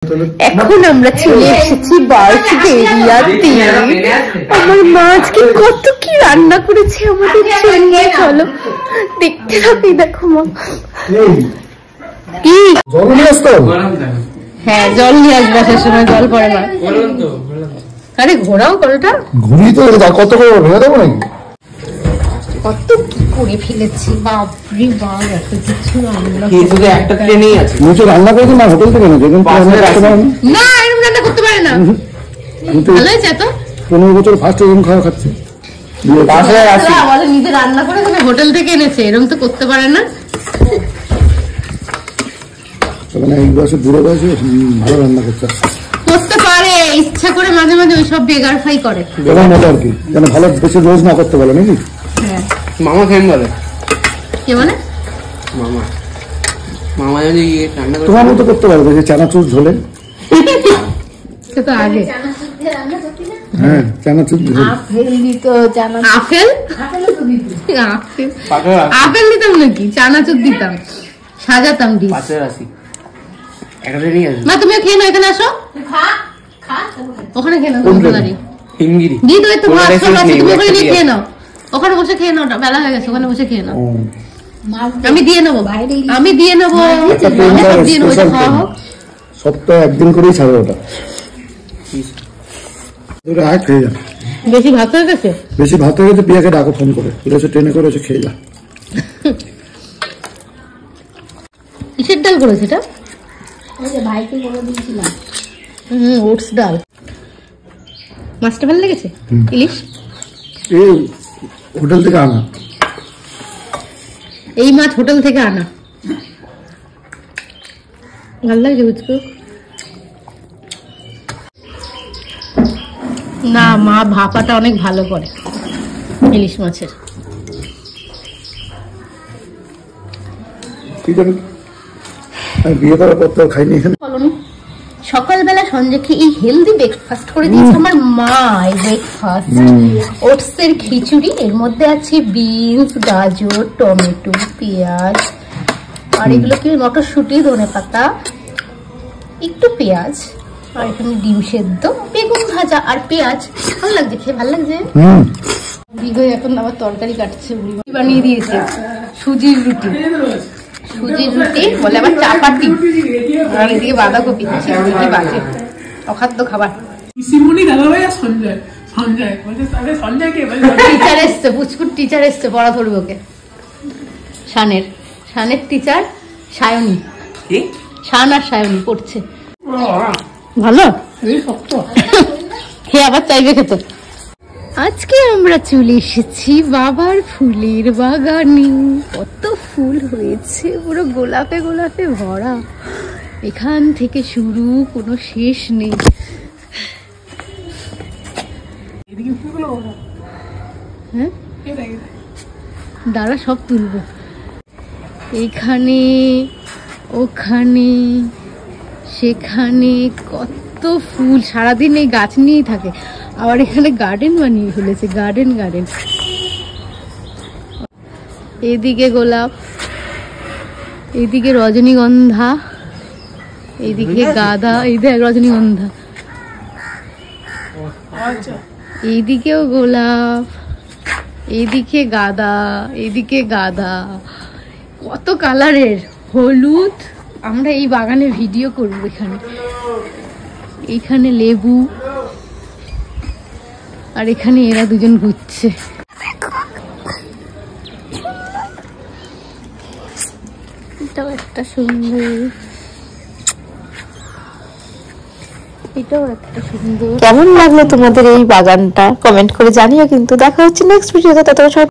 এখন আমরা চলে এসেছি বার্থডে এরিয়াতে। আমার মা আজকে কত কি রান্না করেছে আমাদের জন্য, চলো দেখতে থাকি। দেখো মা কি জল নিয়ে আসতো। হ্যাঁ জল নিয়ে আসবো, আসার সময় জল পড়ে না। আরে ঘোরাও কলটা, ঘুরি তো কত করে ভেঙে দেবো নাকি? কত কি করে ফেলেছি, বাপরে বাপ, এত কিছু একটা ট্রেনেই আছে। মুঝে রান্না করেছি না হোটেল থেকে, না এরকম রান্না করতে পারে না। ভালো হয়েছে তো, 15 বছর ফার্স্ট এরকম খাওয়া খাচ্ছে। নিজে রান্না করে হোটেল থেকে এনেছে, এরকম তো করতে পারে না। এই বয়সে বুড়ো বয়সে ভালো রান্না করতে পারে, ইচ্ছা করে মাঝে মাঝে ওইসব বেগার ফ্রাই করে আর কি, যেন ভালো বেশি রোজ না করতে পারে নাকি। হ্যাঁ মামা ফ্যান বলে, কে বলে মামা? মামা যদি রান্না করে তোমার মতো করতে পারবে, যে চানাচুর ঝোলে তো আগে। হ্যাঁ চানাচুর ঝোল, আপেল দিতাম নাকি, চানাচুর দিতাম, সাজাতাম ডিশ। মা তুমিও খেয়ে নাও, এখানে আসো, ওখানে খেয়ে নাও, খেয়ে নাও, ওখানে বসে খেয়ে নাও, বেলা হয়ে গেছে, ওখানে বসে খেয়ে নাও। আমি দিয়ে নেবো, আমি দিয়ে নেবো, সপ্তাহে একদিন করেই ছাড়ো ওটা। বেশি ভাত হয়ে গেছে, বেশি ভাত হয়ে গেছে, পিয়াকে ডাকো ফোন করে, ট্রেনে করে এসে খেয়ে যা। কিসের ডাল করেছে এটা? ভাইকে বলে দিয়েছিলাম, ওটস ডাল। মাছটা ভালো লেগেছে, ইলিশ এই হোটেল থেকে আনা, এই মাছ হোটেল থেকে আনা, ভালো লাগছে বুঝছো না? মা ভাপাটা অনেক ভালো করে ইলিশ মাছের। বিয়ে করার পর তো খাইনি। সকালবেলা সঞ্জয়কে এই হেলদি ব্রেকফাস্ট করে দিয়েছে আমার মা। এই ব্রেকফাস্ট ওটস এর খিচুড়ি, এর মধ্যে আছে বিনস, গাজর, টমেটো, পেঁয়াজ, আর এগুলো কি মটরশুঁটি, ধনেপাতা, একটু পেঁয়াজ, আর এখানে ডিম সেদ্ধ, বেগুন ভাজা আর পেঁয়াজ। ভালো লাগছে খেয়ে, ভালো লাগছে। এখন আবার তরকারি কাটছে, বানিয়ে দিয়েছে সুজির রুটি, সুজির রুটি বলে আবার চাপাতি, আর এদিকে বাঁধাকপি, কি বাজে অখাদ্য খাবার। টিচার এসছে, পুচকুর টিচার এসছে, পড়া ধরবে ওকে। শানের টিচার সায়নী, শান আর সায়নী পড়ছে। ভালো খেয়ে আবার চাইবে খেতে। আজকে আমরা চলে এসেছি বাবার ফুলের বাগানে। কত ফুল হয়েছে, পুরো গোলাপে গোলাপে ভরা, এখান থেকে শুরু, কোনো শেষ নেই। হ্যাঁ দাঁড়া সব তুলবো, এখানে ওখানে সেখানে কত ফুল, সারাদিন এই গাছ নিয়েই থাকে। আবার এখানে গার্ডেন বানিয়ে ফেলেছে, গার্ডেন। এদিকে গোলাপ, এদিকে রজনীগন্ধা, এইদিকে গাঁদা, এইদিকে রজনীগন্ধা, এইদিকেও গোলাপ, এইদিকে গাঁদা, এইদিকে গাঁদা, কত কালারের, হলুদ। আমরা এই বাগানে ভিডিও করবো। এইখানে লেবু, আর এখানে এরা দুজন ঘুরছে। এটাও একটা সুন্দর, এটাও একটা সুন্দর। কেমন লাগলো তোমাদের এই বাগানটা কমেন্ট করে জানিও কিন্তু। দেখা হচ্ছে নেক্সট ভিডিওতে, ততক্ষণ